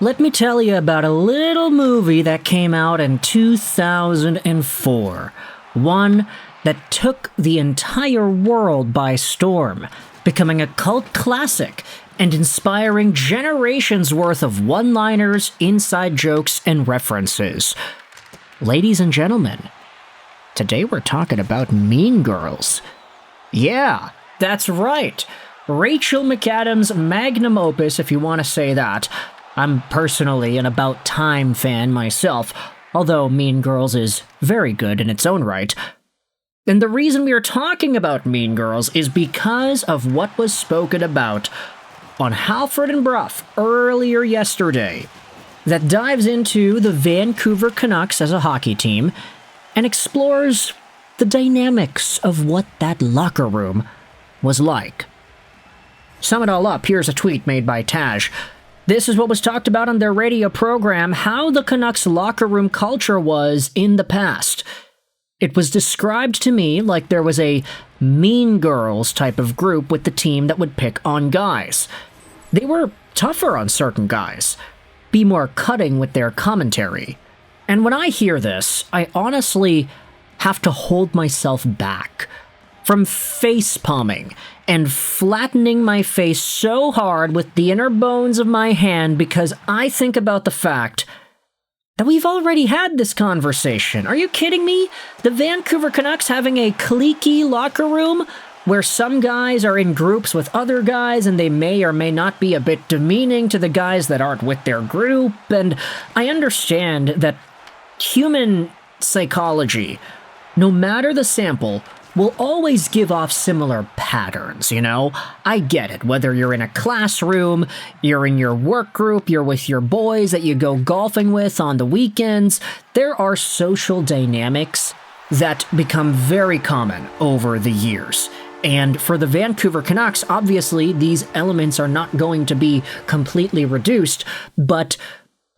let me tell you about a little movie that came out in 2004. One that took the entire world by storm, becoming a cult classic and inspiring generations worth of one-liners, inside jokes, and references. Ladies and gentlemen, today we're talking about Mean Girls. Yeah, that's right. Rachel McAdams' magnum opus, if you want to say that. I'm personally an About Time fan myself, although Mean Girls is very good in its own right. And the reason we are talking about Mean Girls is because of what was spoken about on Halford and Brough earlier yesterday, that dives into the Vancouver Canucks as a hockey team and explores the dynamics of what that locker room was like. Sum it all up, here's a tweet made by Taj. This is what was talked about on their radio program, how the Canucks locker room culture was in the past. It was described to me like there was a Mean Girls type of group with the team that would pick on guys. They were tougher on certain guys, be more cutting with their commentary. And when I hear this, I honestly have to hold myself back from face-palming and flattening my face so hard with the inner bones of my hand because I think about the fact that we've already had this conversation. Are you kidding me? The Vancouver Canucks having a cliquey locker room where some guys are in groups with other guys and they may or may not be a bit demeaning to the guys that aren't with their group. And I understand that human psychology, no matter the sample, will always give off similar patterns, you know? I get it, whether you're in a classroom, you're in your work group, you're with your boys that you go golfing with on the weekends, there are social dynamics that become very common over the years. And for the Vancouver Canucks, obviously, these elements are not going to be completely reduced, but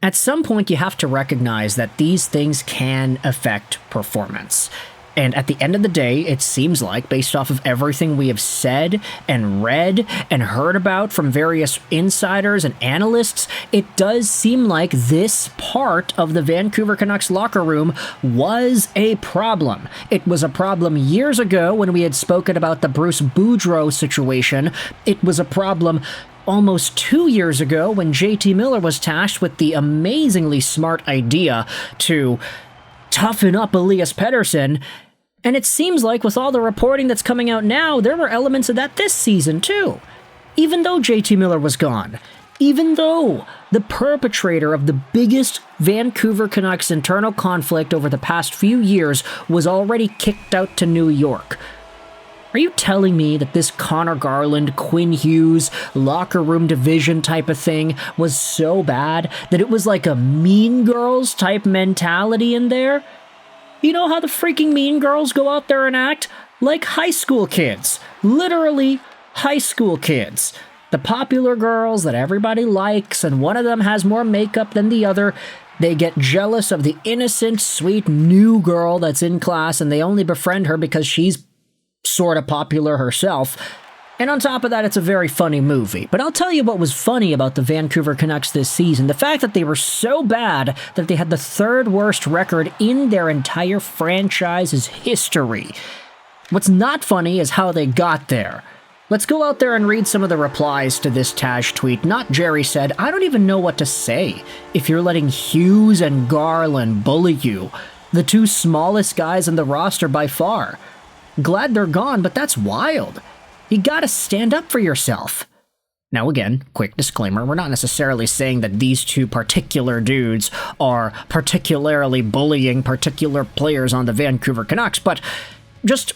at some point you have to recognize that these things can affect performance. And at the end of the day, it seems like, based off of everything we have said and read and heard about from various insiders and analysts, it does seem like this part of the Vancouver Canucks locker room was a problem. It was a problem years ago when we had spoken about the Bruce Boudreau situation. It was a problem almost 2 years ago when JT Miller was tasked with the amazingly smart idea to toughen up Elias Pettersson. And it seems like with all the reporting that's coming out now, there were elements of that this season too. Even though JT Miller was gone, even though the perpetrator of the biggest Vancouver Canucks internal conflict over the past few years was already kicked out to New York. Are you telling me that this Connor Garland, Quinn Hughes, locker room division type of thing was so bad that it was like a Mean Girls type mentality in there? You know how the freaking Mean Girls go out there and act? Like high school kids. Literally high school kids. The popular girls that everybody likes, and one of them has more makeup than the other. They get jealous of the innocent, sweet new girl that's in class, and they only befriend her because she's sort of popular herself. And on top of that, it's a very funny movie. But I'll tell you what was funny about the Vancouver Canucks this season. The fact that they were so bad that they had the third worst record in their entire franchise's history. What's not funny is how they got there. Let's go out there and read some of the replies to this Taj tweet. Not Jerry said, I don't even know what to say if you're letting Hughes and Garland bully you. The two smallest guys in the roster by far. Glad they're gone, but that's wild. You gotta stand up for yourself. Now again, quick disclaimer, we're not necessarily saying that these two particular dudes are particularly bullying particular players on the Vancouver Canucks, but just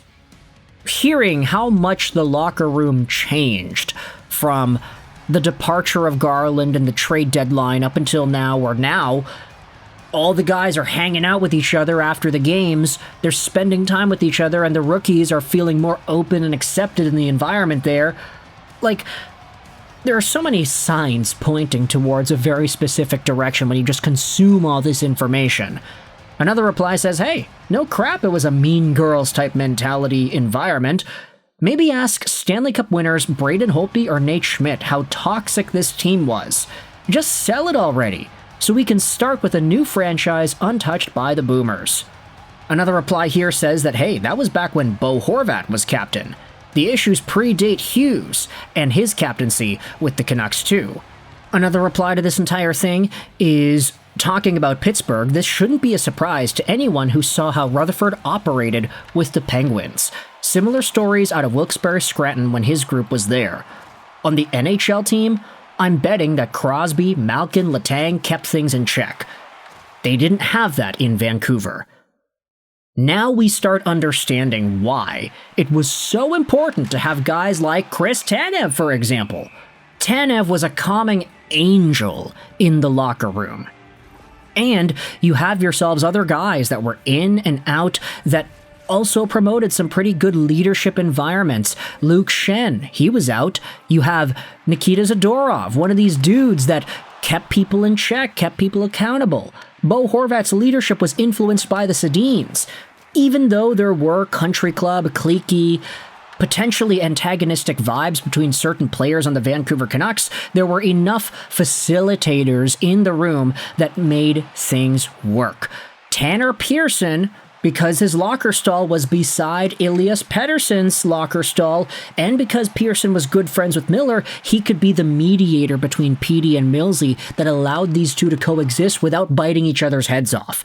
hearing how much the locker room changed from the departure of Garland and the trade deadline up until now, where now all the guys are hanging out with each other after the games, they're spending time with each other, and the rookies are feeling more open and accepted in the environment there. Like, there are so many signs pointing towards a very specific direction when you just consume all this information. Another reply says, hey, no crap, it was a Mean Girls type mentality environment. Maybe ask Stanley Cup winners Braden Holtby or Nate Schmidt how toxic this team was. Just sell it already, so we can start with a new franchise untouched by the boomers. Another reply here says that, hey, that was back when Bo Horvat was captain. The issues predate Hughes and his captaincy with the Canucks too. Another reply to this entire thing is talking about Pittsburgh. This shouldn't be a surprise to anyone who saw how Rutherford operated with the Penguins. Similar stories out of Wilkes-Barre Scranton when his group was there. On the NHL team, I'm betting that Crosby, Malkin, Letang kept things in check. They didn't have that in Vancouver. Now we start understanding why it was so important to have guys like Chris Tanev, for example. Tanev was a calming angel in the locker room. And you have yourselves other guys that were in and out that also promoted some pretty good leadership environments. Luke Shen, he was out. You have Nikita Zadorov, one of these dudes that kept people in check, kept people accountable. Bo Horvat's leadership was influenced by the Sedins. Even though there were country club, cliquey, potentially antagonistic vibes between certain players on the Vancouver Canucks, there were enough facilitators in the room that made things work. Tanner Pearson, because his locker stall was beside Elias Pettersson's locker stall, and because Pearson was good friends with Miller, he could be the mediator between Petey and Millsy that allowed these two to coexist without biting each other's heads off.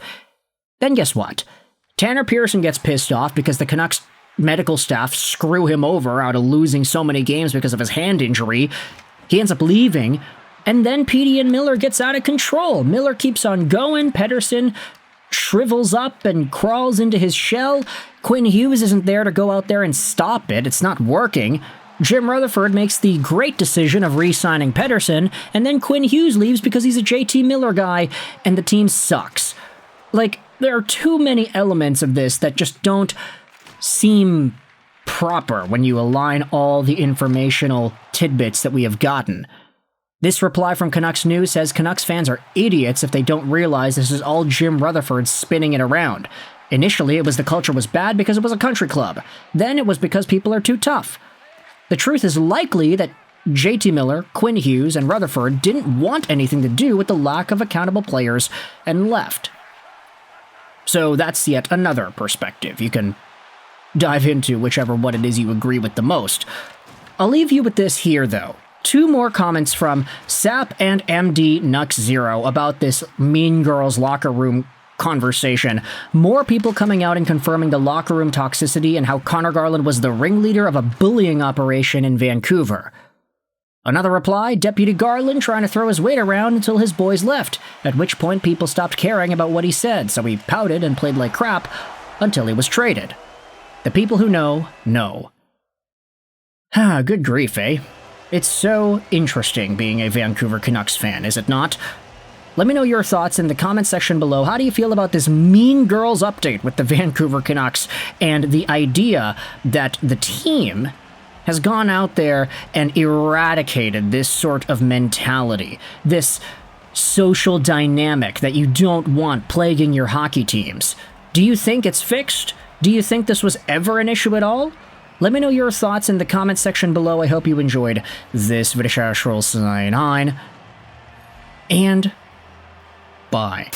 Then guess what? Tanner Pearson gets pissed off because the Canucks medical staff screw him over out of losing so many games because of his hand injury. He ends up leaving, and then Petey and Miller gets out of control. Miller keeps on going. Pettersson shrivels up and crawls into his shell. Quinn Hughes isn't there to go out there and stop it. It's not working. Jim Rutherford makes the great decision of re-signing Pettersson, and then Quinn Hughes leaves because he's a JT Miller guy, and the team sucks. Like, there are too many elements of this that just don't seem proper when you align all the informational tidbits that we have gotten. This reply from Canucks News says Canucks fans are idiots if they don't realize this is all Jim Rutherford spinning it around. Initially, it was the culture was bad because it was a country club. Then it was because people are too tough. The truth is likely that JT Miller, Quinn Hughes, and Rutherford didn't want anything to do with the lack of accountable players and left. So that's yet another perspective. You can dive into whichever one it is you agree with the most. I'll leave you with this here, though. Two more comments from Sap and MD Nux Zero about this Mean Girls locker room conversation. More people coming out and confirming the locker room toxicity and how Connor Garland was the ringleader of a bullying operation in Vancouver. Another reply, Deputy Garland trying to throw his weight around until his boys left, at which point people stopped caring about what he said, so he pouted and played like crap until he was traded. The people who know, know. Good grief, eh? It's so interesting being a Vancouver Canucks fan, is it not? Let me know your thoughts in the comment section below. How do you feel about this Mean Girls update with the Vancouver Canucks and the idea that the team has gone out there and eradicated this sort of mentality, this social dynamic that you don't want plaguing your hockey teams? Do you think it's fixed? Do you think this was ever an issue at all? Let me know your thoughts in the comment section below. I hope you enjoyed this video. And bye.